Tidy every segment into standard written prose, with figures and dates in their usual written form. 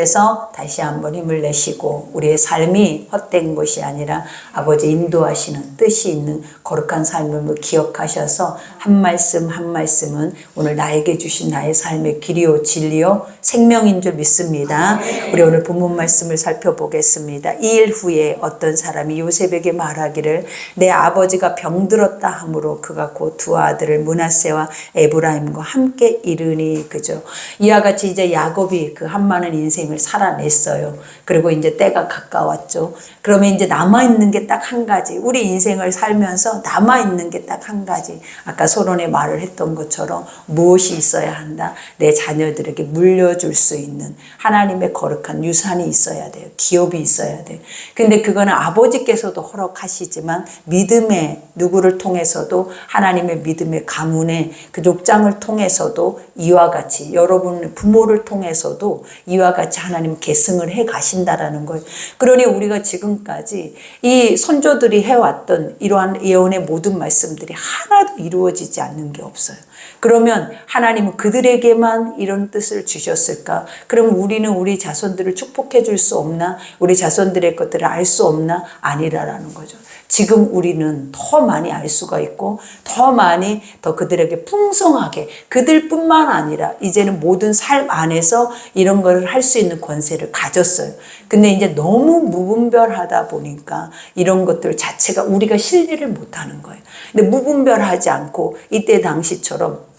그래서 다시 한번 힘을 내시고 우리의 삶이 헛된 것이 아니라 아버지 인도하시는 뜻이 있는 거룩한 삶을 기억하셔서 한 말씀 한 말씀은 오늘 나에게 주신 나의 삶의 길이요 진리요 생명인 줄 믿습니다. 우리 오늘 본문 말씀을 살펴보겠습니다. 2일 후에 어떤 사람이 요셉에게 말하기를 내 아버지가 병들었다 하므로 그가 곧 두 아들을 므낫세와 에브라임과 함께 이르니. 그죠? 이와 같이 이제 야곱이 그 한 많은 인생을 살아냈어요. 그리고 이제 때가 가까웠죠. 그러면 이제 남아있는 게 딱 한 가지. 우리 인생을 살면서 남아있는 게 딱 한 가지. 아까 소론의 말을 했던 것처럼 무엇이 있어야 한다? 내 자녀들에게 물려줄 수 있는 하나님의 거룩한 유산이 있어야 돼요. 기업이 있어야 돼요. 근데 그거는 아버지께서도 허락하시지만 믿음의 누구를 통해서도 하나님의 믿음의 가문의 그 족장을 통해서도 이와 같이 여러분 부모를 통해서도 이와 같이 하나님 계승을 해 가신다라는 거예요. 그러니 우리가 지금까지 이 선조들이 해왔던 이러한 예언의 모든 말씀들이 하나도 이루어지지 않는 게 없어요. 그러면 하나님은 그들에게만 이런 뜻을 주셨을까? 그럼 우리는 우리 자손들을 축복해 줄 수 없나? 우리 자손들의 것들을 알 수 없나? 아니라라는 거죠. 지금 우리는 더 많이 알 수가 있고 더 많이 더 그들에게 풍성하게 그들뿐만 아니라 이제는 모든 삶 안에서 이런 걸 할 수 있는 권세를 가졌어요. 근데 이제 너무 무분별하다 보니까 이런 것들 자체가 우리가 신뢰를 못하는 거예요. 근데 무분별하지 않고 이때 당시처럼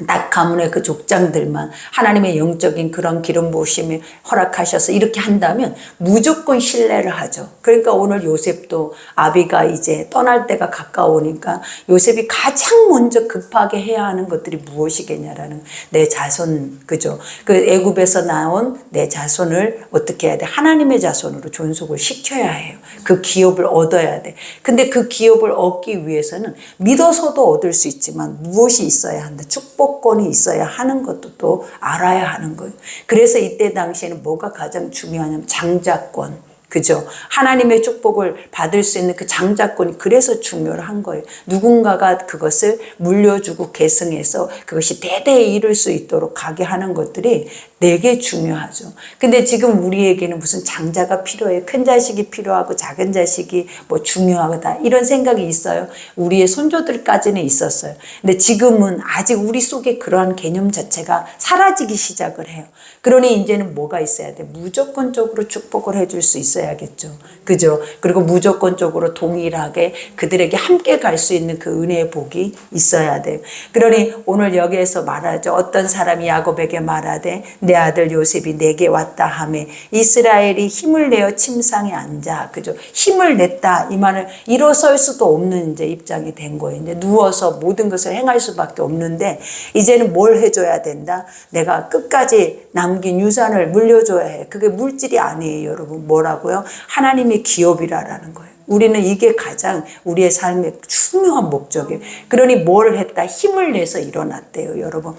딱 가문의 그 족장들만 하나님의 영적인 그런 기름 부으심을 허락하셔서 이렇게 한다면 무조건 신뢰를 하죠. 그러니까 오늘 요셉도 아비가 이제 떠날 때가 가까우니까 요셉이 가장 먼저 급하게 해야 하는 것들이 무엇이겠냐라는 내 자손, 그죠? 그 애굽에서 나온 내 자손을 어떻게 해야 돼? 하나님의 자손으로 존속을 시켜야 해요. 그 기업을 얻어야 돼. 근데 그 기업을 얻기 위해서는 믿어서도 얻을 수 있지만 무엇이 있어야 한다? 축복권이 있어야 하는 것도 또 알아야 하는 거예요. 그래서 이때 당시에는 뭐가 가장 중요하냐면 장자권. 그죠? 하나님의 축복을 받을 수 있는 그 장자권이 그래서 중요한 거예요. 누군가가 그것을 물려주고 계승해서 그것이 대대에 이룰 수 있도록 가게 하는 것들이 되게 중요하죠. 근데 지금 우리에게는 무슨 장자가 필요해요. 큰 자식이 필요하고 작은 자식이 뭐 중요하다. 이런 생각이 있어요. 우리의 손조들까지는 있었어요. 근데 지금은 아직 우리 속에 그러한 개념 자체가 사라지기 시작을 해요. 그러니 이제는 뭐가 있어야 돼? 무조건적으로 축복을 해줄 수 있어야겠죠. 그죠? 그리고 무조건적으로 동일하게 그들에게 함께 갈 수 있는 그 은혜의 복이 있어야 돼요. 그러니 오늘 여기에서 말하죠. 어떤 사람이 야곱에게 말하되 내 아들 요셉이 내게 왔다 하매 이스라엘이 힘을 내어 침상에 앉아. 그죠? 힘을 냈다. 이 말은 일어설 수도 없는 이제 입장이 된 거예요. 이제 누워서 모든 것을 행할 수밖에 없는데 이제는 뭘 해줘야 된다? 내가 끝까지 남긴 유산을 물려줘야 해. 그게 물질이 아니에요, 여러분. 뭐라고요? 하나님의 기업이라는 거예요. 우리는 이게 가장 우리의 삶의 중요한 목적이에요. 그러니 뭘 했다? 힘을 내서 일어났대요, 여러분.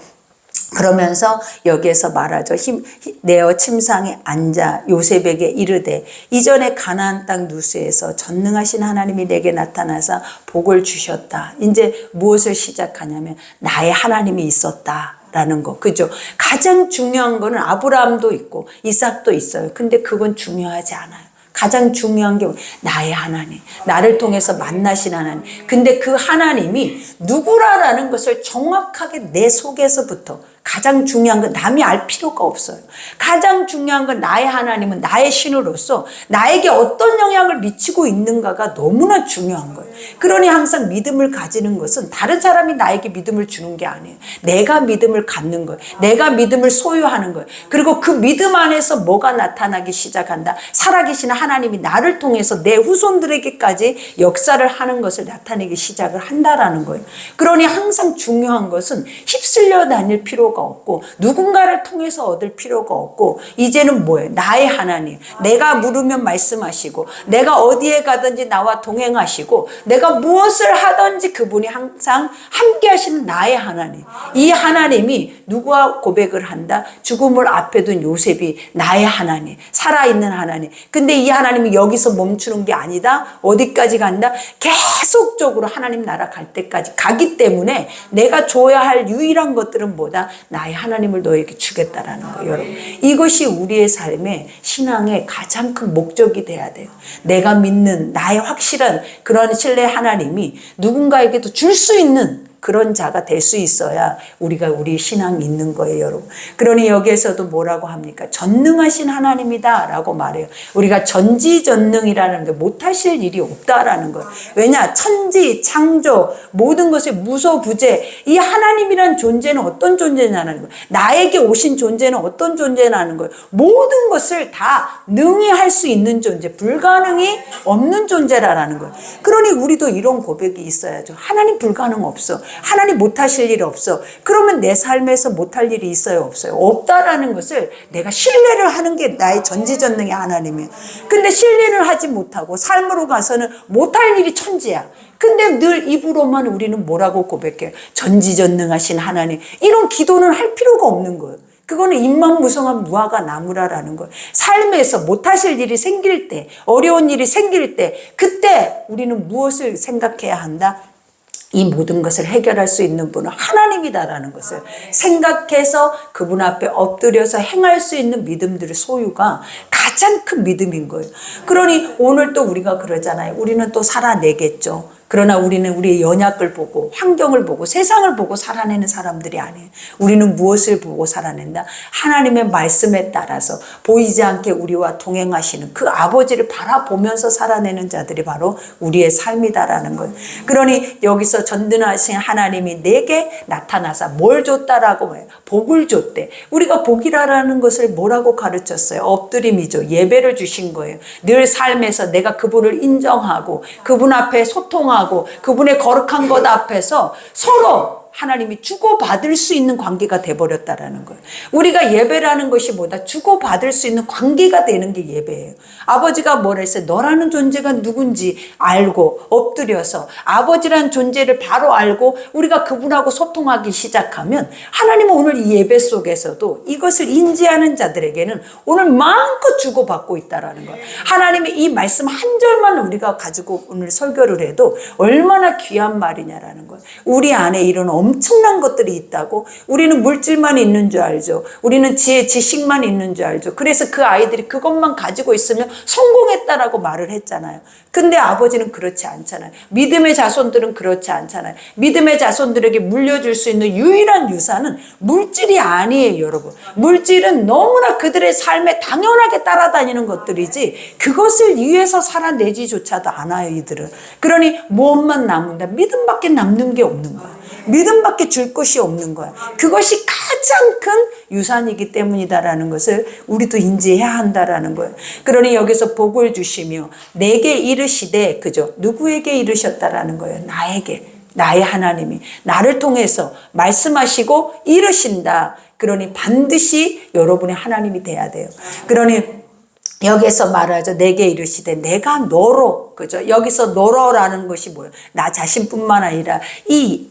그러면서 여기에서 말하죠. 내어 침상에 앉아 요셉에게 이르되 이전에 가나안 땅 누스에서 전능하신 하나님이 내게 나타나서 복을 주셨다. 이제 무엇을 시작하냐면 나의 하나님이 있었다. 라는 거. 그죠? 가장 중요한 거는 아브라함도 있고 이삭도 있어요. 근데 그건 중요하지 않아요. 가장 중요한 게 나의 하나님, 나를 통해서 만나신 하나님. 근데 그 하나님이 누구라라는 것을 정확하게 내 속에서부터 가장 중요한 건 남이 알 필요가 없어요. 가장 중요한 건 나의 하나님은 나의 신으로서 나에게 어떤 영향을 미치고 있는가가 너무나 중요한 거예요. 그러니 항상 믿음을 가지는 것은 다른 사람이 나에게 믿음을 주는 게 아니에요. 내가 믿음을 갖는 거예요. 내가 믿음을 소유하는 거예요. 그리고 그 믿음 안에서 뭐가 나타나기 시작한다? 살아계신 하나님이 나를 통해서 내 후손들에게까지 역사를 하는 것을 나타내기 시작을 한다라는 거예요. 그러니 항상 중요한 것은 휩쓸려 다닐 필요가 없고 누군가를 통해서 얻을 필요가 없고 이제는 뭐예요? 나의 하나님. 내가 물으면 말씀하시고 내가 어디에 가든지 나와 동행하시고 내가 무엇을 하든지 그분이 항상 함께 하시는 나의 하나님. 이 하나님이 누구와 고백을 한다? 죽음을 앞에 둔 요셉이 나의 하나님, 살아있는 하나님. 근데 이 하나님이 여기서 멈추는 게 아니다. 어디까지 간다? 계속적으로 하나님 나라 갈 때까지 가기 때문에 내가 줘야 할 유일한 것들은 뭐다? 나의 하나님을 너에게 주겠다라는 거예요. 여러분, 이것이 우리의 삶의 신앙의 가장 큰 목적이 돼야 돼요. 내가 믿는 나의 확실한 그런 신뢰 하나님이 누군가에게도 줄 수 있는 그런 자가 될 수 있어야 우리가 우리 신앙이 있는 거예요, 여러분. 그러니 여기에서도 뭐라고 합니까? 전능하신 하나님이다 라고 말해요. 우리가 전지전능이라는 게 못하실 일이 없다라는 거예요. 왜냐? 천지, 창조, 모든 것의 무소부재, 이 하나님이란 존재는 어떤 존재냐는 거예요. 나에게 오신 존재는 어떤 존재냐는 거예요. 모든 것을 다 능히 할 수 있는 존재, 불가능이 없는 존재라는 거예요. 그러니 우리도 이런 고백이 있어야죠. 하나님 불가능 없어. 하나님 못하실 일 없어. 그러면 내 삶에서 못할 일이 있어요, 없어요? 없다라는 것을 내가 신뢰를 하는 게 나의 전지전능의 하나님이에요. 근데 신뢰를 하지 못하고 삶으로 가서는 못할 일이 천지야. 근데 늘 입으로만 우리는 뭐라고 고백해요? 전지전능하신 하나님. 이런 기도는 할 필요가 없는 거예요. 그거는 입만 무성한 무화과 나무라라는 거예요. 삶에서 못하실 일이 생길 때, 어려운 일이 생길 때, 그때 우리는 무엇을 생각해야 한다? 이 모든 것을 해결할 수 있는 분은 하나님이다라는 것을 생각해서 그분 앞에 엎드려서 행할 수 있는 믿음들의 소유가 가장 큰 믿음인 거예요. 그러니 오늘 또 우리가 그러잖아요. 우리는 또 살아내겠죠. 그러나 우리는 우리의 연약을 보고 환경을 보고 세상을 보고 살아내는 사람들이 아니에요. 우리는 무엇을 보고 살아낸다? 하나님의 말씀에 따라서 보이지 않게 우리와 동행하시는 그 아버지를 바라보면서 살아내는 자들이 바로 우리의 삶이다라는 거예요. 그러니 여기서 전능하신 하나님이 내게 나타나서 뭘 줬다라고 해요? 복을 줬대. 우리가 복이라는 것을 뭐라고 가르쳤어요? 엎드림이죠. 예배를 주신 거예요. 늘 삶에서 내가 그분을 인정하고 그분 앞에 소통하고 그분의 거룩한 것 앞에서 서로 하나님이 주고받을 수 있는 관계가 돼버렸다라는 거예요. 우리가 예배라는 것이 뭐다? 주고받을 수 있는 관계가 되는 게 예배예요. 아버지가 뭐라 했어요? 너라는 존재가 누군지 알고 엎드려서 아버지라는 존재를 바로 알고 우리가 그분하고 소통하기 시작하면 하나님은 오늘 이 예배 속에서도 이것을 인지하는 자들에게는 오늘 마음껏 주고받고 있다라는 거예요. 하나님의 이 말씀 한 절만 우리가 가지고 오늘 설교를 해도 얼마나 귀한 말이냐라는 거예요. 우리 안에 이런 엄청난 것들이 있다고. 우리는 물질만 있는 줄 알죠. 우리는 지혜, 지식만 있는 줄 알죠. 그래서 그 아이들이 그것만 가지고 있으면 성공했다라고 말을 했잖아요. 근데 아버지는 그렇지 않잖아요. 믿음의 자손들은 그렇지 않잖아요. 믿음의 자손들에게 물려줄 수 있는 유일한 유산은 물질이 아니에요, 여러분. 물질은 너무나 그들의 삶에 당연하게 따라다니는 것들이지 그것을 위해서 살아내지조차도 않아요, 이들은. 그러니 무엇만 남는다? 믿음밖에 남는 게 없는 거야. 믿음밖에 줄 것이 없는 거야. 그것이 가장 큰 유산이기 때문이다라는 것을 우리도 인지해야 한다라는 거예요. 그러니 여기서 복을 주시며 내게 이르시되, 그죠? 누구에게 이르셨다라는 거예요? 나에게. 나의 하나님이 나를 통해서 말씀하시고 이르신다. 그러니 반드시 여러분의 하나님이 돼야 돼요. 그러니 여기서 말하죠. 내게 이르시되 내가 너로, 그죠? 여기서 너로라는 것이 뭐예요? 나 자신뿐만 아니라 이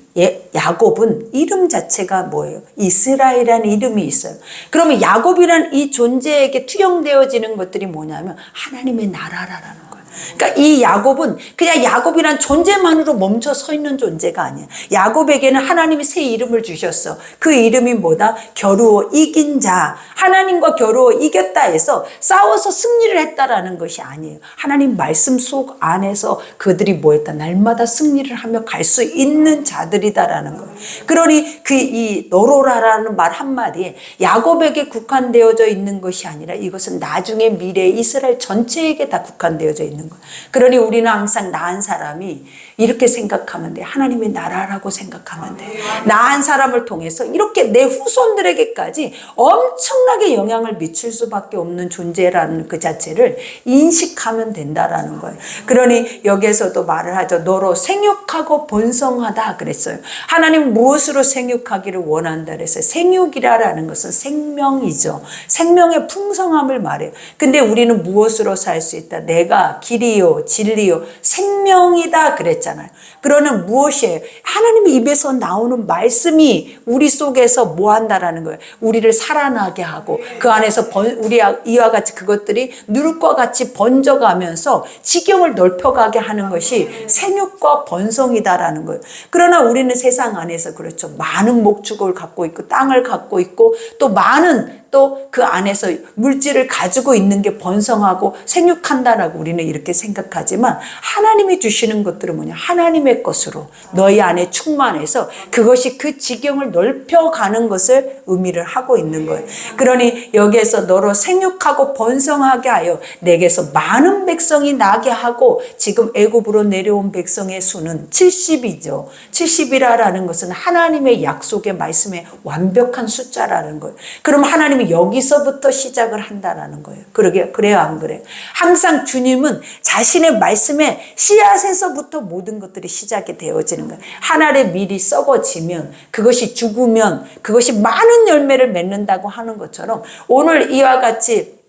야곱은 이름 자체가 뭐예요? 이스라엘이라는 이름이 있어요. 그러면 야곱이라는 이 존재에게 투영되어지는 것들이 뭐냐면 하나님의 나라라는 거예요. 그러니까 이 야곱은 그냥 야곱이란 존재만으로 멈춰 서 있는 존재가 아니야. 야곱에게는 하나님이 새 이름을 주셨어. 그 이름이 뭐다? 겨루어 이긴 자. 하나님과 겨루어 이겼다 해서 싸워서 승리를 했다라는 것이 아니에요. 하나님 말씀 속 안에서 그들이 뭐했다? 날마다 승리를 하며 갈 수 있는 자들이다라는 거예요. 그러니 그 이 너로라라는 말 한마디에 야곱에게 국한되어져 있는 것이 아니라 이것은 나중에 미래 이스라엘 전체에게 다 국한되어져 있는 거예요. 그러니 우리는 항상 나한 사람이 이렇게 생각하면 돼. 하나님의 나라라고 생각하면 돼. 나한 사람을 통해서 이렇게 내 후손들에게까지 엄청나게 영향을 미칠 수밖에 없는 존재라는 그 자체를 인식하면 된다라는 거예요. 그러니 여기에서도 말을 하죠. 너로 생육하고 번성하다 그랬어요. 하나님 무엇으로 생육하기를 원한다 그랬어요. 생육이라는 것은 생명이죠. 생명의 풍성함을 말해요. 근데 우리는 무엇으로 살 수 있다? 내가 길이요 진리요 생명이다 그랬잖아요. 그러는 무엇이에요? 하나님의 입에서 나오는 말씀이 우리 속에서 뭐 한다라는 거예요. 우리를 살아나게 하고 그 안에서 이와 같이 그것들이 누룩과 같이 번져가면서 지경을 넓혀가게 하는 것이 생육과 번성이다라는 거예요. 그러나 우리는 세상 안에서 그렇죠. 많은 목축을 갖고 있고 땅을 갖고 있고 또 많은 또 그 안에서 물질을 가지고 있는 게 번성하고 생육한다라고 우리는 이렇게 생각하지만 하나님이 주시는 것들은 뭐냐? 하나님의 것으로 너희 안에 충만해서 그것이 그 지경을 넓혀가는 것을 의미를 하고 있는 거예요. 그러니 여기에서 너로 생육하고 번성하게 하여 내게서 많은 백성이 나게 하고 지금 애굽으로 내려온 백성의 수는 70이죠. 70이라는 것은 하나님의 약속의 말씀의 완벽한 숫자라는 거예요. 그럼 하나님이 여기서부터 시작을 한다라는 거예요. 그래요, 안 그래요? 항상 주님은 자신의 말씀의 씨앗에서부터 모든 것들이 시작이 되어지는 거예요. 한 알에 밀이 썩어지면 그것이 죽으면 그것이 많은 열매를 맺는다고 하는 것처럼 오늘 이와 같이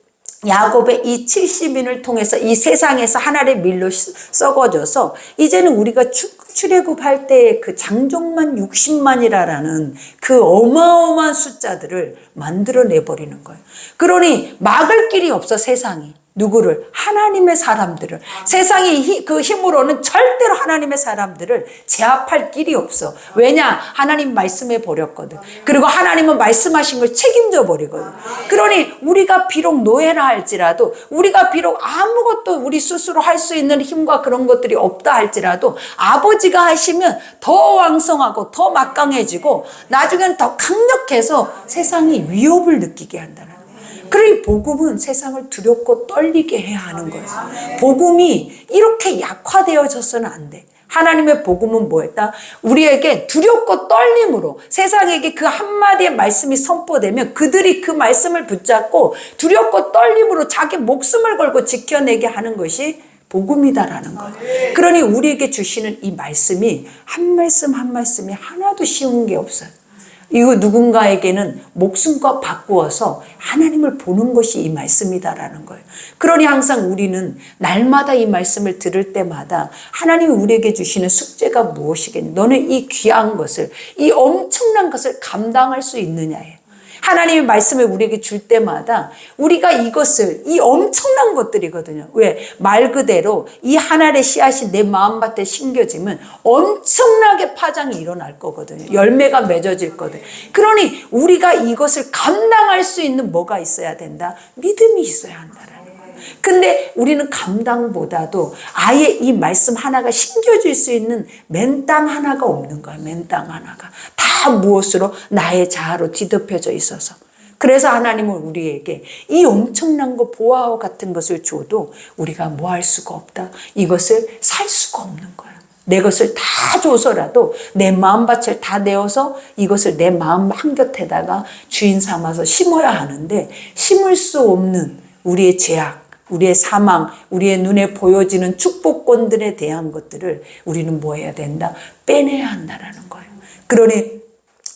야곱의 이 70인을 통해서 이 세상에서 하나의 밀로 썩어져서 이제는 우리가 출애굽할 때의 그 장족만 60만이라는 그 어마어마한 숫자들을 만들어내버리는 거예요. 그러니 막을 길이 없어 세상이. 누구를? 하나님의 사람들을. 세상의 그 힘으로는 절대로 하나님의 사람들을 제압할 길이 없어. 왜냐? 하나님 말씀해 버렸거든. 그리고 하나님은 말씀하신 걸 책임져 버리거든. 그러니 우리가 비록 노예라 할지라도 우리가 비록 아무것도 우리 스스로 할 수 있는 힘과 그런 것들이 없다 할지라도 아버지가 하시면 더 왕성하고 더 막강해지고 나중엔 더 강력해서 세상이 위협을 느끼게 한다는 그러니 복음은 세상을 두렵고 떨리게 해야 하는 거예요. 복음이 이렇게 약화되어져서는 안 돼. 하나님의 복음은 뭐였다? 우리에게 두렵고 떨림으로 세상에게 그 한마디의 말씀이 선포되면 그들이 그 말씀을 붙잡고 두렵고 떨림으로 자기 목숨을 걸고 지켜내게 하는 것이 복음이다라는 거예요. 그러니 우리에게 주시는 이 말씀이 한 말씀 한 말씀이 하나도 쉬운 게 없어요. 이거 누군가에게는 목숨과 바꾸어서 하나님을 보는 것이 이 말씀이다라는 거예요. 그러니 항상 우리는 날마다 이 말씀을 들을 때마다 하나님이 우리에게 주시는 숙제가 무엇이겠냐. 너는 이 귀한 것을, 이 엄청난 것을 감당할 수 있느냐예요. 하나님의 말씀을 우리에게 줄 때마다 우리가 이것을 이 엄청난 것들이거든요. 왜? 말 그대로 이 하나의 씨앗이 내 마음밭에 심겨지면 엄청나게 파장이 일어날 거거든요. 열매가 맺어질 거거든요. 그러니 우리가 이것을 감당할 수 있는 뭐가 있어야 된다? 믿음이 있어야 한다라는 거예요. 근데 우리는 감당보다도 아예 이 말씀 하나가 심겨질 수 있는 맨 땅 하나가 없는 거야. 맨 땅 하나가. 다 무엇으로? 나의 자아로 뒤덮여져 있어서. 그래서 하나님은 우리에게 이 엄청난 거 보아와 같은 것을 줘도 우리가 뭐 할 수가 없다. 이것을 살 수가 없는 거야. 내 것을 다 줘서라도 내 마음밭을 다 내어서 이것을 내 마음 한곁에다가 주인 삼아서 심어야 하는데 심을 수 없는 우리의 죄악, 우리의 사망, 우리의 눈에 보여지는 축복권들에 대한 것들을 우리는 뭐 해야 된다? 빼내야 한다라는 거예요. 그러니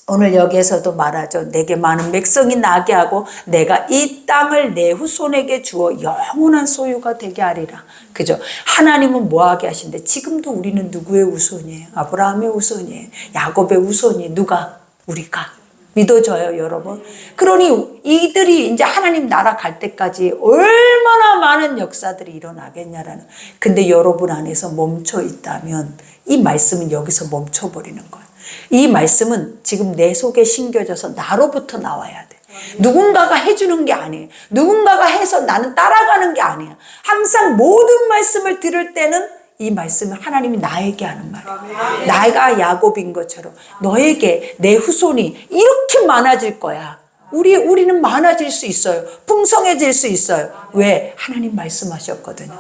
오늘 여기에서도 말하죠. 내게 많은 백성이 나게 하고 내가 이 땅을 내 후손에게 주어 영원한 소유가 되게 하리라. 그죠? 하나님은 뭐하게 하신대? 지금도 우리는 누구의 후손이에요? 아브라함의 후손이에요. 야곱의 후손이에요. 누가? 우리가. 믿어져요, 여러분? 그러니 이들이 이제 하나님 나라 갈 때까지 얼마나 많은 역사들이 일어나겠냐라는. 근데 여러분 안에서 멈춰 있다면 이 말씀은 여기서 멈춰버리는 거예요. 이 말씀은 지금 내 속에 심겨져서 나로부터 나와야 돼. 누군가가 해주는 게 아니에요. 누군가가 해서 나는 따라가는 게 아니야. 항상 모든 말씀을 들을 때는 이 말씀은 하나님이 나에게 하는 말이에요. 나가 야곱인 것처럼 너에게 내 후손이 이렇게 많아질 거야. 우리는 많아질 수 있어요. 풍성해질 수 있어요. 왜? 하나님 말씀하셨거든요.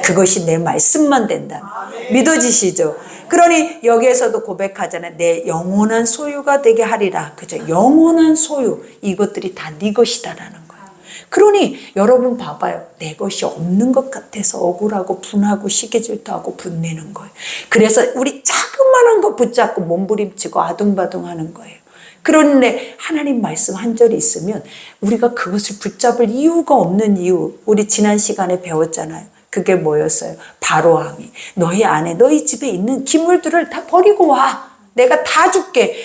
그것이 내 말씀만 된다면. 믿어지시죠? 그러니 여기에서도 고백하잖아요. 내 영원한 소유가 되게 하리라. 그죠? 영원한 소유. 이것들이 다 네 것이다라는 거예요. 그러니 여러분 봐봐요. 내 것이 없는 것 같아서 억울하고 분하고 시기질투하고 분내는 거예요. 그래서 우리 자그마한 거 붙잡고 몸부림치고 아둥바둥하는 거예요. 그런데 하나님 말씀 한 절이 있으면 우리가 그것을 붙잡을 이유가 없는 이유. 우리 지난 시간에 배웠잖아요. 그게 뭐였어요? 바로왕이 너희 안에 너희 집에 있는 기물들을 다 버리고 와. 내가 다 줄게.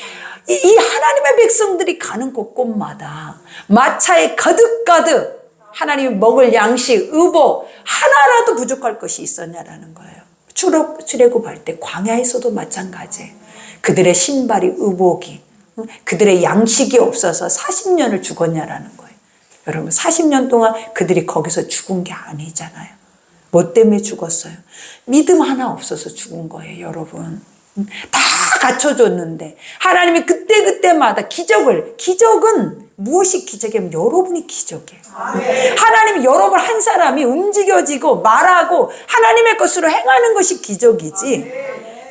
이 하나님의 백성들이 가는 곳곳마다 마차에 가득가득 하나님이 먹을 양식, 의복 하나라도 부족할 것이 있었냐라는 거예요. 출애굽할 때 광야에서도 마찬가지예요. 그들의 신발이, 의복이, 그들의 양식이 없어서 40년을 죽었냐라는 거예요. 여러분 40년 동안 그들이 거기서 죽은 게 아니잖아요. 뭐 때문에 죽었어요? 믿음 하나 없어서 죽은 거예요, 여러분. 다 갖춰줬는데 하나님이 그때마다 기적은 무엇이 기적이면 여러분이 기적이에요. 하나님이 여러분 한 사람이 움직여지고 말하고 하나님의 것으로 행하는 것이 기적이지,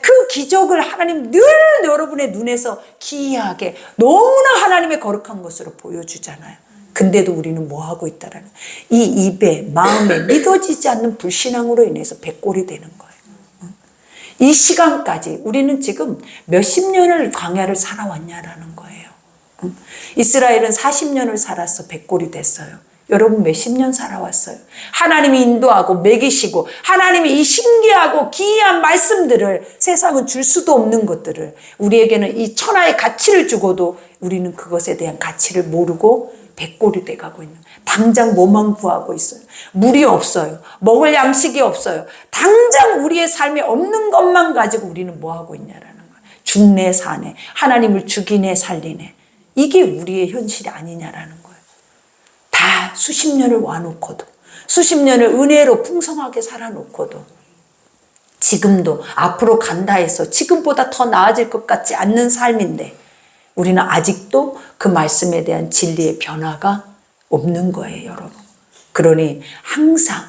그 기적을 하나님 늘 여러분의 눈에서 기이하게 너무나 하나님의 거룩한 것으로 보여주잖아요. 근데도 우리는 뭐 하고 있다라는, 이 입에 마음에 믿어지지 않는 불신앙으로 인해서 백골이 되는 거예요. 이 시간까지 우리는 지금 몇십 년을 광야를 살아왔냐라는 거예요. 이스라엘은 40년을 살았어 백골이 됐어요. 여러분 몇십 년 살아왔어요. 하나님이 인도하고 먹이시고 하나님이 이 신기하고 기이한 말씀들을, 세상은 줄 수도 없는 것들을 우리에게는 이 천하의 가치를 주고도 우리는 그것에 대한 가치를 모르고 백골이 돼가고 있는, 당장 뭐만 구하고 있어요. 물이 없어요. 먹을 양식이 없어요. 당장 우리의 삶에 없는 것만 가지고 우리는 뭐 하고 있냐라는 거예요. 죽네 사네, 하나님을 죽이네 살리네, 이게 우리의 현실이 아니냐라는 거예요. 다 수십 년을 와놓고도, 수십 년을 은혜로 풍성하게 살아놓고도 지금도 앞으로 간다 해서 지금보다 더 나아질 것 같지 않는 삶인데 우리는 아직도 그 말씀에 대한 진리의 변화가 없는 거예요, 여러분. 그러니 항상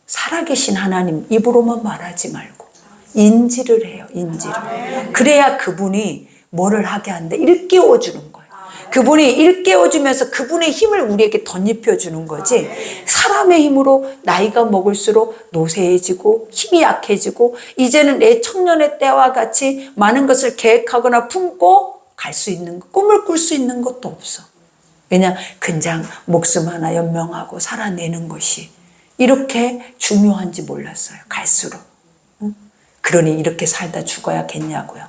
살아계신 하나님 입으로만 말하지 말고 인지를 해요, 인지를. 그래야 그분이 뭐를 하게 하는데 일깨워 주는 거예요. 그분이 일깨워 주면서 그분의 힘을 우리에게 덧입혀 주는 거지, 사람의 힘으로 나이가 먹을수록 노쇠해지고 힘이 약해지고 이제는 내 청년의 때와 같이 많은 것을 계획하거나 품고 갈 수 있는 것, 꿈을 꿀 수 있는 것도 없어. 그냥 목숨 하나 연명하고 살아내는 것이 이렇게 중요한지 몰랐어요, 갈수록. 그러니 이렇게 살다 죽어야겠냐고요.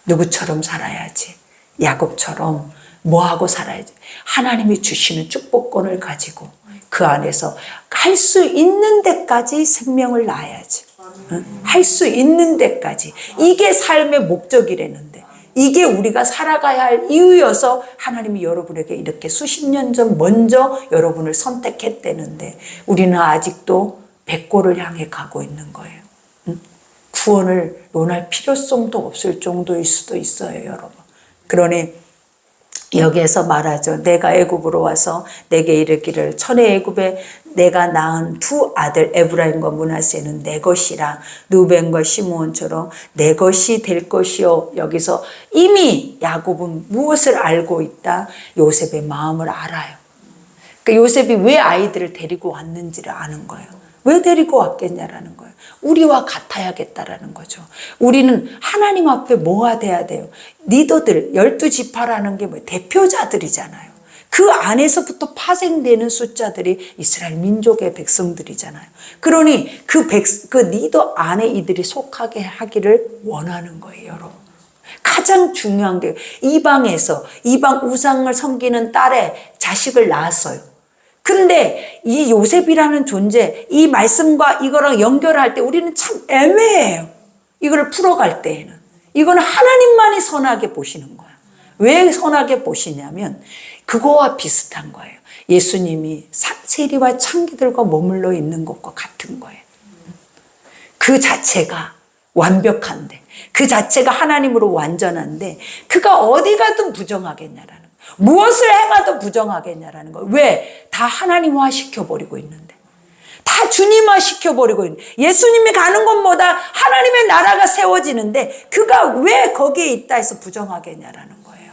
누구처럼 살아야지? 야곱처럼 뭐하고 살아야지? 하나님이 주시는 축복권을 가지고 그 안에서 할 수 있는 데까지 생명을 낳아야지. 할 수 있는 데까지. 이게 삶의 목적이라는데, 이게 우리가 살아가야 할 이유여서 하나님이 여러분에게 이렇게 수십 년 전 먼저 여러분을 선택했다는데 우리는 아직도 백골을 향해 가고 있는 거예요. 구원을 논할 필요성도 없을 정도일 수도 있어요, 여러분. 그러니 여기에서 말하죠. 내가 애굽으로 와서 내게 이르기를 천의 애굽에 내가 낳은 두 아들 에브라임과 므낫세는 내 것이라. 루벤과 시므온처럼 내 것이 될 것이요. 여기서 이미 야곱은 무엇을 알고 있다? 요셉의 마음을 알아요. 그러니까 요셉이 왜 아이들을 데리고 왔는지를 아는 거예요. 왜 데리고 왔겠냐라는 거예요. 우리와 같아야겠다라는 거죠. 우리는 하나님 앞에 뭐가 돼야 돼요? 리더들, 12지파라는 게 뭐예요? 대표자들이잖아요. 그 안에서부터 파생되는 숫자들이 이스라엘 민족의 백성들이잖아요. 그러니 그 리더 안에 이들이 속하게 하기를 원하는 거예요, 여러분. 가장 중요한 게 이방에서 이방 우상을 섬기는 딸의 자식을 낳았어요. 근데 이 요셉이라는 존재, 이 말씀과 이거랑 연결할 때 우리는 참 애매해요. 이거를 풀어갈 때에는. 이거는 하나님만이 선하게 보시는 거예요. 왜 선하게 보시냐면 그거와 비슷한 거예요. 예수님이 세리와 창기들과 머물러 있는 것과 같은 거예요. 그 자체가 완벽한데, 그 자체가 하나님으로 완전한데 그가 어디 가든 부정하겠냐라는 거예요. 무엇을 행하도 부정하겠냐라는 거예요. 왜? 다 하나님화 시켜버리고 있는데, 다 주님화 시켜버리고 있는데, 예수님이 가는 곳마다 하나님의 나라가 세워지는데 그가 왜 거기에 있다 해서 부정하겠냐라는 거예요.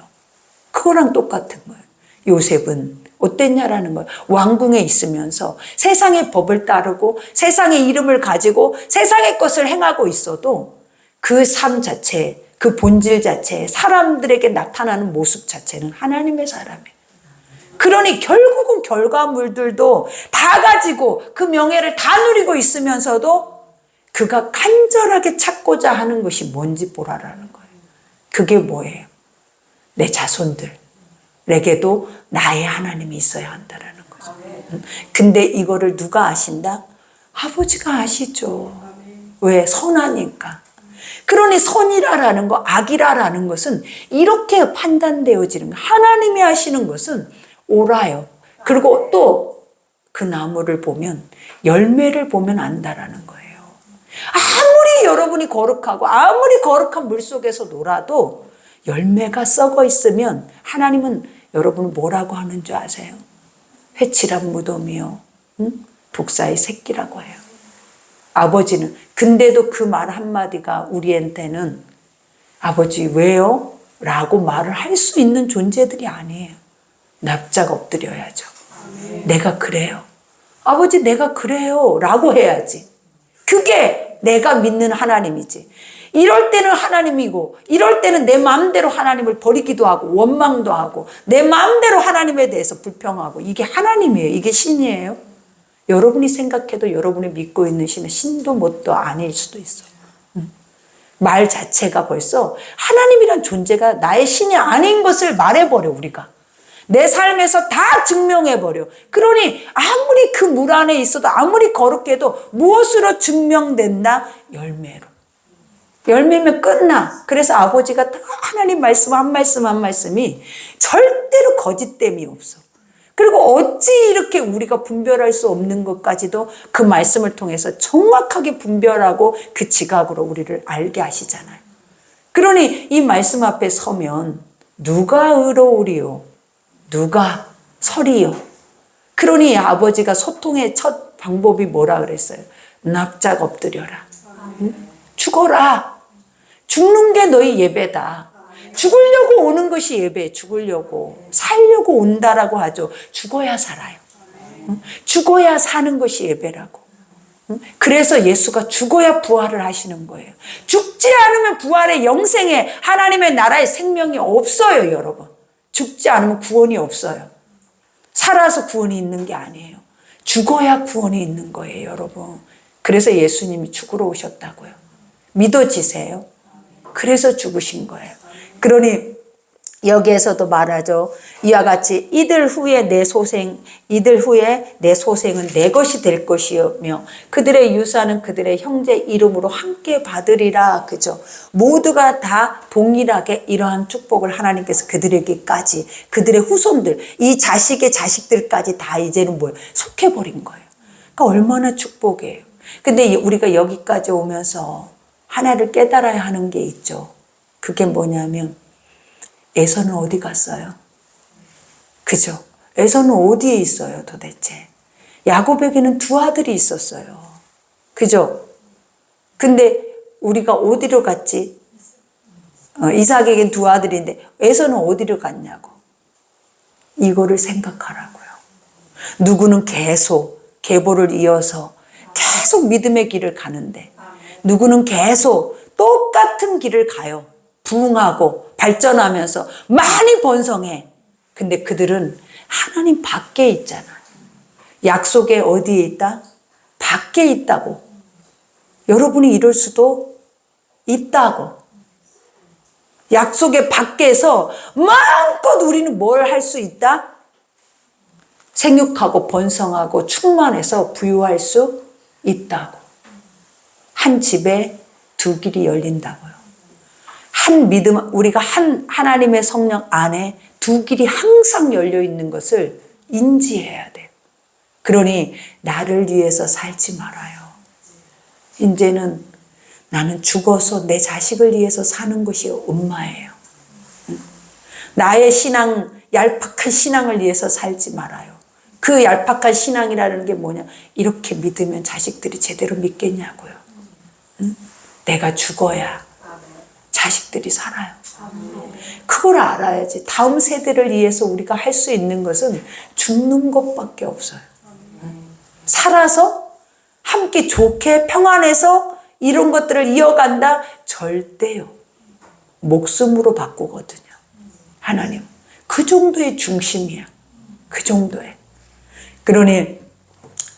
그거랑 똑같은 거예요. 요셉은 어땠냐라는 거예요. 왕궁에 있으면서 세상의 법을 따르고 세상의 이름을 가지고 세상의 것을 행하고 있어도 그 삶 자체, 그 본질 자체, 사람들에게 나타나는 모습 자체는 하나님의 사람이에요. 그러니 결국은 결과물들도 다 가지고 그 명예를 다 누리고 있으면서도 그가 간절하게 찾고자 하는 것이 뭔지 보라라는 거예요. 그게 뭐예요? 내 자손들에게도 나의 하나님이 있어야 한다라는 거죠. 근데 이거를 누가 아신다? 아버지가 아시죠. 왜? 선하니까. 그러니 선이라라는 거, 악이라라는 것은 이렇게 판단되어지는 거예요. 하나님이 하시는 것은 옳아요. 그리고 또 그 나무를 보면 열매를 보면 안다라는 거예요. 아무리 여러분이 거룩하고 아무리 거룩한 물속에서 놀아도 열매가 썩어 있으면 하나님은 여러분 뭐라고 하는 줄 아세요? 회칠한 무덤이요, 독사의 새끼라고 해요. 아버지는. 근데도 그 말 한마디가 우리한테는 아버지 왜요? 라고 말을 할 수 있는 존재들이 아니에요. 납작 엎드려야죠. 내가 그래요. 아버지 내가 그래요 라고 해야지. 그게 내가 믿는 하나님이지. 이럴 때는 하나님이고 이럴 때는 내 마음대로 하나님을 버리기도 하고 원망도 하고 내 마음대로 하나님에 대해서 불평하고 이게 하나님이에요. 이게 신이에요. 여러분이 생각해도 여러분이 믿고 있는 신은 신도 뭣도 아닐 수도 있어요. 말 자체가 벌써 하나님이란 존재가 나의 신이 아닌 것을 말해버려. 우리가 내 삶에서 다 증명해버려. 그러니 아무리 그 물 안에 있어도 아무리 거룩게 해도 무엇으로 증명된다? 열매로. 열매면 끝나. 그래서 아버지가 하나님 말씀 한 말씀 한 말씀이 절대로 거짓됨이 없어. 그리고 어찌 이렇게 우리가 분별할 수 없는 것까지도 그 말씀을 통해서 정확하게 분별하고 그 지각으로 우리를 알게 하시잖아요. 그러니 이 말씀 앞에 서면 누가 의로우리요? 누가 서리요? 그러니 아버지가 소통의 첫 방법이 뭐라 그랬어요? 납작 엎드려라. 죽어라. 죽는 게 너희 예배다. 죽으려고 오는 것이 예배. 죽으려고 살려고 온다라고 하죠. 죽어야 살아요. 죽어야 사는 것이 예배라고. 그래서 예수가 죽어야 부활을 하시는 거예요. 죽지 않으면 부활의 영생에 하나님의 나라의 생명이 없어요. 여러분. 죽지 않으면 구원이 없어요. 살아서 구원이 있는 게 아니에요. 죽어야 구원이 있는 거예요. 여러분. 그래서 예수님이 죽으러 오셨다고요. 믿어지세요? 그래서 죽으신 거예요. 그러니 여기에서도 말하죠. 이와 같이 이들 후에 내 소생은 내 것이 될 것이며 그들의 유산은 그들의 형제 이름으로 함께 받으리라. 그죠? 모두가 다 동일하게 이러한 축복을 하나님께서 그들에게까지 그들의 후손들 이 자식의 자식들까지 다 이제는 뭐예요? 속해버린 거예요. 그러니까 얼마나 축복이에요. 근데 우리가 여기까지 오면서 하나를 깨달아야 하는 게 있죠. 그게 뭐냐면 에서는 어디 갔어요? 그죠? 에서는 어디에 있어요 도대체? 야곱에게는 두 아들이 있었어요. 그죠? 근데 우리가 어디로 갔지? 이삭에겐 두 아들인데 에서는 어디로 갔냐고. 이거를 생각하라고요. 누구는 계속 계보를 이어서 계속 믿음의 길을 가는데 누구는 계속 똑같은 길을 가요. 부흥하고 발전하면서 많이 번성해. 근데 그들은 하나님 밖에 있잖아. 약속에 어디에 있다? 밖에 있다고. 여러분이 이럴 수도 있다고. 약속의 밖에서 마음껏 우리는 뭘 할 수 있다? 생육하고 번성하고 충만해서 부유할 수 있다고. 한 집에 두 길이 열린다고요. 한 믿음, 우리가 하나님의 성령 안에 두 길이 항상 열려 있는 것을 인지해야 돼요. 그러니 나를 위해서 살지 말아요. 이제는 나는 죽어서 내 자식을 위해서 사는 것이 엄마예요. 나의 신앙, 얄팍한 신앙을 위해서 살지 말아요. 그 얄팍한 신앙이라는 게 뭐냐? 이렇게 믿으면 자식들이 제대로 믿겠냐고요. 내가 죽어야 자식들이 살아요. 그걸 알아야지. 다음 세대를 위해서 우리가 할 수 있는 것은 죽는 것밖에 없어요. 살아서 함께 좋게 평안해서 이런 것들을 이어간다? 절대요. 목숨으로 바꾸거든요. 하나님. 그 정도의 중심이야. 그 정도예요. 그러니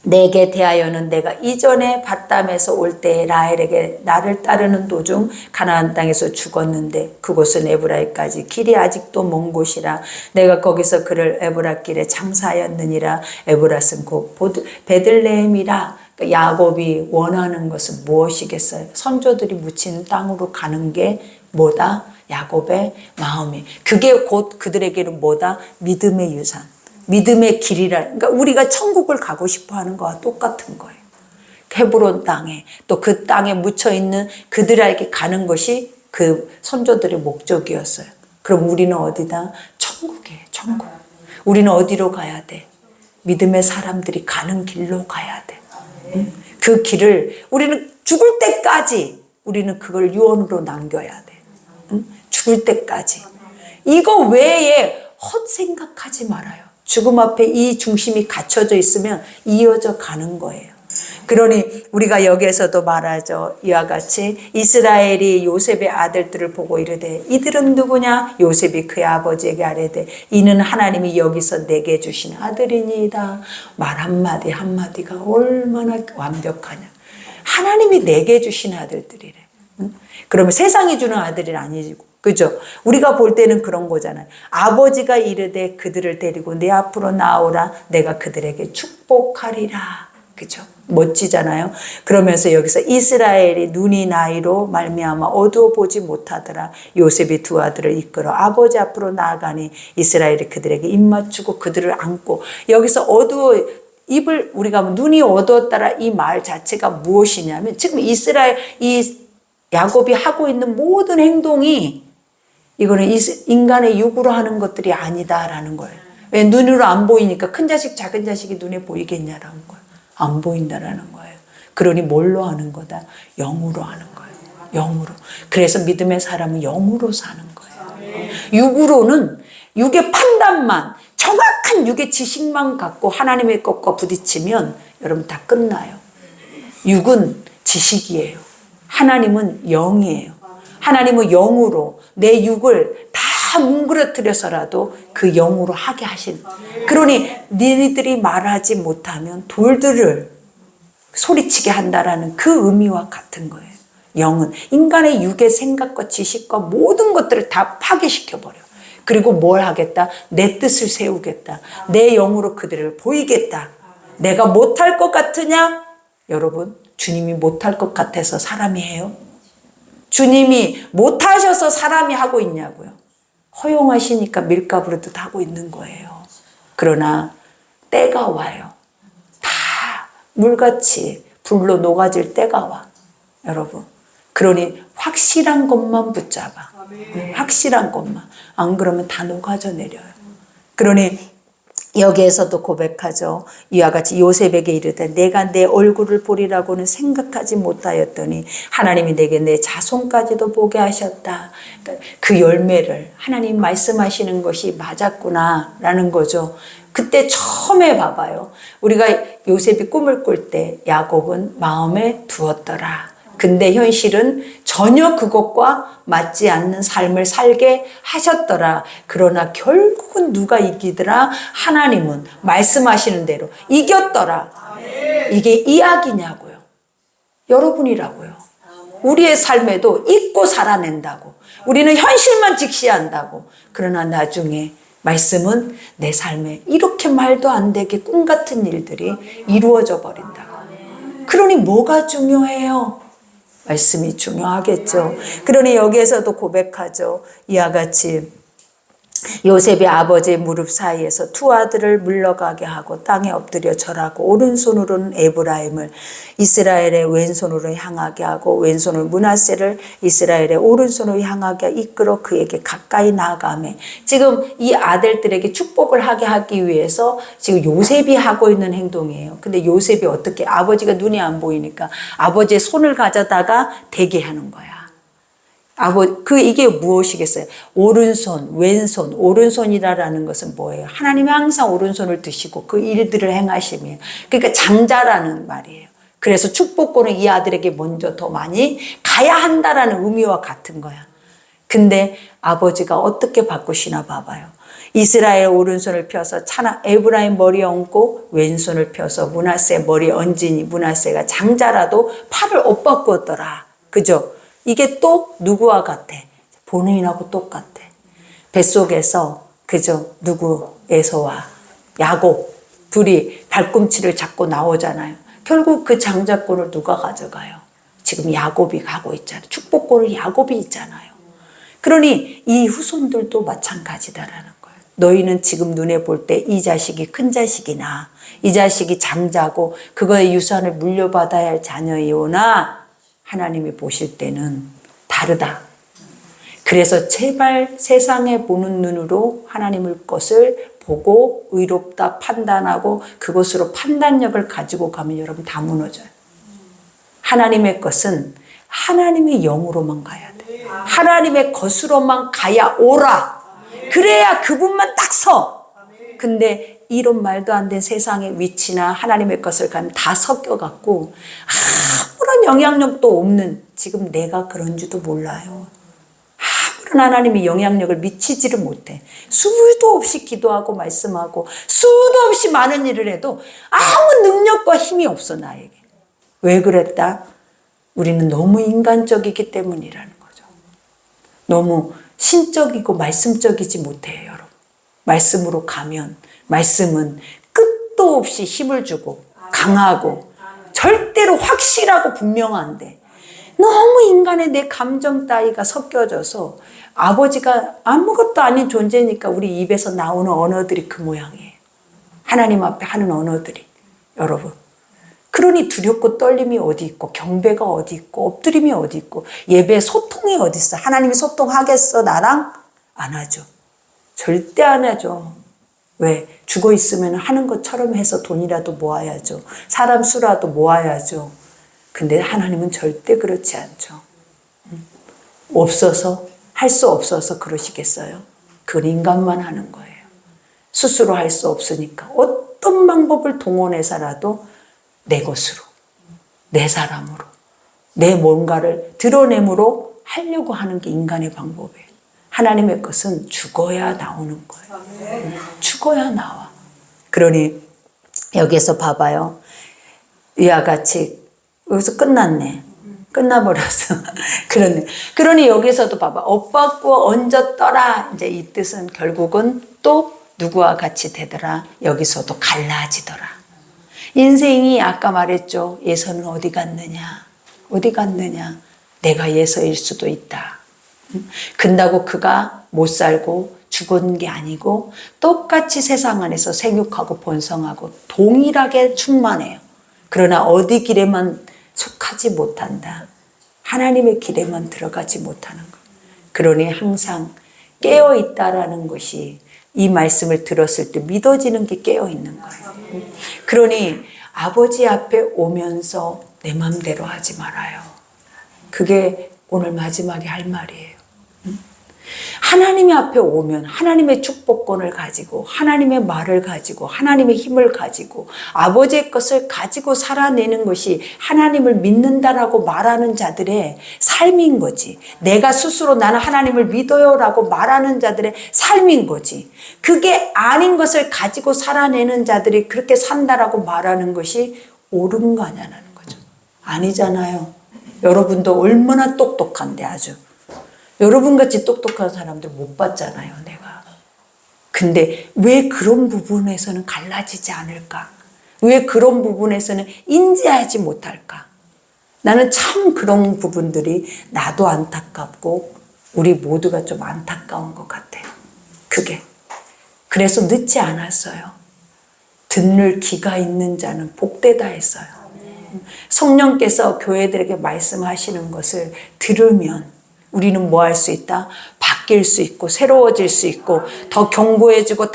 내게 대하여는 내가 이전에 밧담에서 올 때에 라헬에게 나를 따르는 도중 가나안 땅에서 죽었는데 그곳은 에브라임까지 길이 아직도 먼 곳이라 내가 거기서 그를 에브라 길에 장사하였느니라. 에브라스는 곧 베들레헴이라. 야곱이 원하는 것은 무엇이겠어요? 선조들이 묻힌 땅으로 가는 게 뭐다? 야곱의 마음이. 그게 곧 그들에게는 뭐다? 믿음의 유산. 믿음의 길이라. 그러니까 우리가 천국을 가고 싶어 하는 거와 똑같은 거예요. 헤브론 땅에 또 그 땅에 묻혀 있는 그들에게 가는 것이 그 선조들의 목적이었어요. 그럼 우리는 어디다? 천국이에요. 천국. 우리는 어디로 가야 돼? 믿음의 사람들이 가는 길로 가야 돼. 응? 그 길을 우리는 죽을 때까지 우리는 그걸 유언으로 남겨야 돼. 응? 죽을 때까지. 이거 외에 헛생각하지 말아요. 죽음 앞에 이 중심이 갖춰져 있으면 이어져 가는 거예요. 그러니 우리가 여기에서도 말하죠. 이와 같이 이스라엘이 요셉의 아들들을 보고 이르되 이들은 누구냐? 요셉이 그의 아버지에게 아뢰되 이는 하나님이 여기서 내게 주신 아들이니이다. 말 한마디 한마디가 얼마나 완벽하냐. 하나님이 내게 주신 아들들이래. 응? 그러면 세상이 주는 아들이 아니고, 그죠? 우리가 볼 때는 그런 거잖아요. 아버지가 이르되 그들을 데리고 내 앞으로 나오라. 내가 그들에게 축복하리라. 그죠? 멋지잖아요. 그러면서 여기서 이스라엘이 눈이 나이로 말미암아 어두워 보지 못하더라. 요셉이 두 아들을 이끌어 아버지 앞으로 나아가니 이스라엘이 그들에게 입 맞추고 그들을 안고. 여기서 어두워 입을 우리가 눈이 어두웠다라 이 말 자체가 무엇이냐면 지금 이스라엘 이 야곱이 하고 있는 모든 행동이 이거는 인간의 육으로 하는 것들이 아니다라는 거예요. 왜? 눈으로 안 보이니까 큰 자식 작은 자식이 눈에 보이겠냐라는 거예요. 안 보인다라는 거예요. 그러니 뭘로 하는 거다? 영으로 하는 거예요. 영으로. 그래서 믿음의 사람은 영으로 사는 거예요. 육으로는 육의 판단만, 정확한 육의 지식만 갖고 하나님의 것과 부딪히면 여러분 다 끝나요. 육은 지식이에요. 하나님은 영이에요. 하나님은 영으로 내 육을 다 뭉그러뜨려서라도 그 영으로 하게 하시는. 그러니 너희들이 말하지 못하면 돌들을 소리치게 한다라는 그 의미와 같은 거예요. 영은 인간의 육의 생각과 지식과 모든 것들을 다 파괴시켜버려. 그리고 뭘 하겠다? 내 뜻을 세우겠다. 내 영으로 그들을 보이겠다. 내가 못할 것 같으냐? 여러분, 주님이 못할 것 같아서 사람이 해요? 주님이 못하셔서 사람이 하고 있냐고요? 허용하시니까 밀가부르듯 하고 있는 거예요. 그러나 때가 와요. 다 물같이 불로 녹아질 때가 와. 여러분. 그러니 확실한 것만 붙잡아. 확실한 것만. 안 그러면 다 녹아져 내려요. 그러니 여기에서도 고백하죠. 이와 같이 요셉에게 이르되 내가 내 얼굴을 보리라고는 생각하지 못하였더니 하나님이 내게 내 자손까지도 보게 하셨다. 그러니까 그 열매를 하나님 말씀하시는 것이 맞았구나 라는 거죠. 그때 처음에 봐봐요. 우리가 요셉이 꿈을 꿀 때 야곱은 마음에 두었더라. 근데 현실은 전혀 그것과 맞지 않는 삶을 살게 하셨더라. 그러나 결국은 누가 이기더라? 하나님은 말씀하시는 대로 이겼더라. 이게 이야기냐고요. 여러분이라고요. 우리의 삶에도 잊고 살아낸다고. 우리는 현실만 직시한다고. 그러나 나중에 말씀은 내 삶에 이렇게 말도 안 되게 꿈 같은 일들이 이루어져 버린다고. 그러니 뭐가 중요해요? 말씀이 중요하겠죠. 그러니 여기에서도 고백하죠. 이와 같이 요셉이 아버지의 무릎 사이에서 두 아들을 물러가게 하고 땅에 엎드려 절하고 오른손으로는 에브라임을 이스라엘의 왼손으로 향하게 하고 왼손을 므낫세를 이스라엘의 오른손으로 향하게 이끌어 그에게 가까이 나아가매. 지금 이 아들들에게 축복을 하게 하기 위해서 지금 요셉이 하고 있는 행동이에요. 근데 요셉이 어떻게, 아버지가 눈이 안 보이니까 아버지의 손을 가져다가 대게 하는 거야. 이게 무엇이겠어요? 오른손, 왼손, 오른손이라는 것은 뭐예요? 하나님이 항상 오른손을 드시고 그 일들을 행하심이에요. 그러니까 장자라는 말이에요. 그래서 축복권은 이 아들에게 먼저 더 많이 가야 한다라는 의미와 같은 거야. 근데 아버지가 어떻게 바꾸시나 봐봐요. 이스라엘 오른손을 펴서 차나 에브라임 머리에 얹고 왼손을 펴서 므낫세 머리에 얹으니 므낫세가 장자라도 팔을 엇바꾸었더라. 그죠? 이게 또 누구와 같아? 본인하고 똑같아. 뱃속에서 그죠? 누구? 에서와 야곱 둘이 발꿈치를 잡고 나오잖아요. 결국 그 장자권을 누가 가져가요? 지금 야곱이 가고 있잖아요. 축복권을 야곱이 있잖아요. 그러니 이 후손들도 마찬가지다라는 거예요. 너희는 지금 눈에 볼 때 이 자식이 큰 자식이나 이 자식이 장자고 그거의 유산을 물려받아야 할 자녀이오나 하나님이 보실 때는 다르다. 그래서 제발 세상에 보는 눈으로 하나님의 것을 보고 의롭다 판단하고 그것으로 판단력을 가지고 가면 여러분 다 무너져요. 하나님의 것은 하나님의 영으로만 가야 돼. 하나님의 것으로만 가야 오라. 그래야 그분만 딱 서. 근데 이런 말도 안 된 세상의 위치나 하나님의 것을 가면 다 섞여갖고 아무런 영향력도 없는 지금 내가 그런지도 몰라요. 하나님이 영향력을 미치지를 못해. 수도 없이 기도하고 말씀하고 수도 없이 많은 일을 해도 아무 능력과 힘이 없어 나에게. 왜 그랬다? 우리는 너무 인간적이기 때문이라는 거죠. 너무 신적이고 말씀적이지 못해요, 여러분. 말씀으로 가면 말씀은 끝도 없이 힘을 주고 강하고 절대로 확실하고 분명한데 너무 인간의 내 감정 따위가 섞여져서 아버지가 아무것도 아닌 존재니까 우리 입에서 나오는 언어들이 그 모양이에요. 하나님 앞에 하는 언어들이. 여러분. 그러니 두렵고 떨림이 어디 있고 경배가 어디 있고 엎드림이 어디 있고 예배 소통이 어디 있어. 하나님이 소통하겠어 나랑? 안 하죠. 절대 안 하죠. 왜? 죽어 있으면 하는 것처럼 해서 돈이라도 모아야죠. 사람 수라도 모아야죠. 근데 하나님은 절대 그렇지 않죠. 없어서 할 수 없어서 그러시겠어요? 그건 인간만 하는 거예요. 스스로 할 수 없으니까 어떤 방법을 동원해서라도 내 것으로, 내 사람으로, 내 뭔가를 드러내므로 하려고 하는 게 인간의 방법이에요. 하나님의 것은 죽어야 나오는 거예요. 죽어야 나와. 그러니 여기서 봐봐요. 이와 같이 여기서 끝났네. 끝나버렸어. 그러니 여기서도 봐봐. 엇바꾸어 얹었더라. 이제 이 뜻은 결국은 또 누구와 같이 되더라. 여기서도 갈라지더라. 인생이 아까 말했죠. 예서는 어디 갔느냐. 어디 갔느냐. 내가 예서일 수도 있다. 근다고 그가 못 살고 죽은 게 아니고 똑같이 세상 안에서 생육하고 번성하고 동일하게 충만해요. 그러나 어디 길에만 속하지 못한다. 하나님의 길에만 들어가지 못하는 것. 그러니 항상 깨어있다라는 것이 이 말씀을 들었을 때 믿어지는 게 깨어있는 거예요. 그러니 아버지 앞에 오면서 내 맘대로 하지 말아요. 그게 오늘 마지막에 할 말이에요. 하나님 앞에 오면 하나님의 축복권을 가지고 하나님의 말을 가지고 하나님의 힘을 가지고 아버지의 것을 가지고 살아내는 것이 하나님을 믿는다라고 말하는 자들의 삶인 거지. 내가 스스로 나는 하나님을 믿어요라고 말하는 자들의 삶인 거지. 그게 아닌 것을 가지고 살아내는 자들이 그렇게 산다라고 말하는 것이 옳은 거냐는 거죠. 아니잖아요. 여러분도 얼마나 똑똑한데 아주. 여러분같이 똑똑한 사람들 못 봤잖아요, 내가. 근데 왜 그런 부분에서는 갈라지지 않을까? 왜 그런 부분에서는 인지하지 못할까? 나는 참 그런 부분들이 나도 안타깝고 우리 모두가 좀 안타까운 것 같아요. 그게. 그래서 늦지 않았어요. 듣는 귀가 있는 자는 복되다 했어요. 성령께서 교회들에게 말씀하시는 것을 들으면 우리는 뭐 할 수 있다? 바뀔 수 있고 새로워질 수 있고 더 견고해지고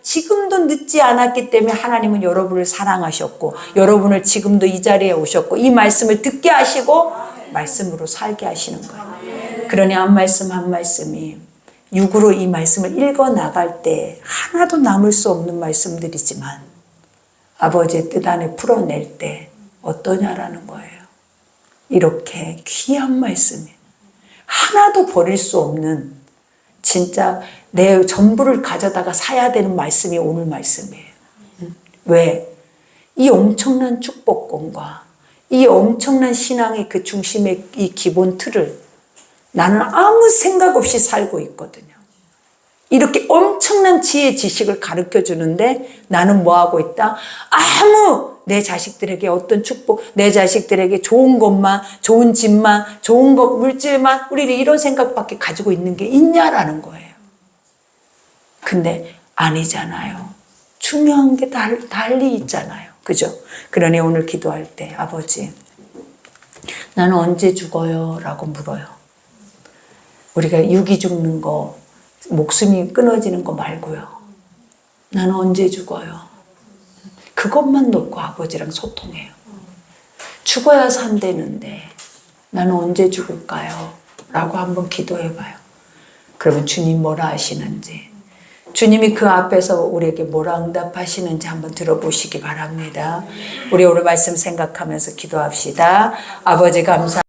지금도 늦지 않았기 때문에 하나님은 여러분을 사랑하셨고 여러분을 지금도 이 자리에 오셨고 이 말씀을 듣게 하시고 말씀으로 살게 하시는 거예요. 그러니 한 말씀 한 말씀이 육으로 이 말씀을 읽어 나갈 때 하나도 남을 수 없는 말씀들이지만 아버지의 뜻 안에 풀어낼 때 어떠냐라는 거예요. 이렇게 귀한 말씀이 하나도 버릴 수 없는 진짜 내 전부를 가져다가 사야 되는 말씀이 오늘 말씀이에요. 왜? 이 엄청난 축복권과 이 엄청난 신앙의 그 중심의 이 기본 틀을 나는 아무 생각 없이 살고 있거든요. 이렇게 엄청난 지혜 지식을 가르쳐 주는데 나는 뭐 하고 있다? 아무 내 자식들에게 어떤 축복, 내 자식들에게 좋은 것만, 좋은 집만, 좋은 것, 물질만, 우리는 이런 생각밖에 가지고 있는 게 있냐라는 거예요. 근데 아니잖아요. 중요한 게 달리 있잖아요. 그죠? 그러니 오늘 기도할 때 아버지, 나는 언제 죽어요? 라고 물어요. 우리가 육이 죽는 거, 목숨이 끊어지는 거 말고요. 나는 언제 죽어요? 그것만 놓고 아버지랑 소통해요. 죽어야 산다는데 나는 언제 죽을까요? 라고 한번 기도해봐요. 그러면 주님 뭐라 하시는지, 주님이 그 앞에서 우리에게 뭐라 응답하시는지 한번 들어보시기 바랍니다. 우리 오늘 말씀 생각하면서 기도합시다. 아버지 감사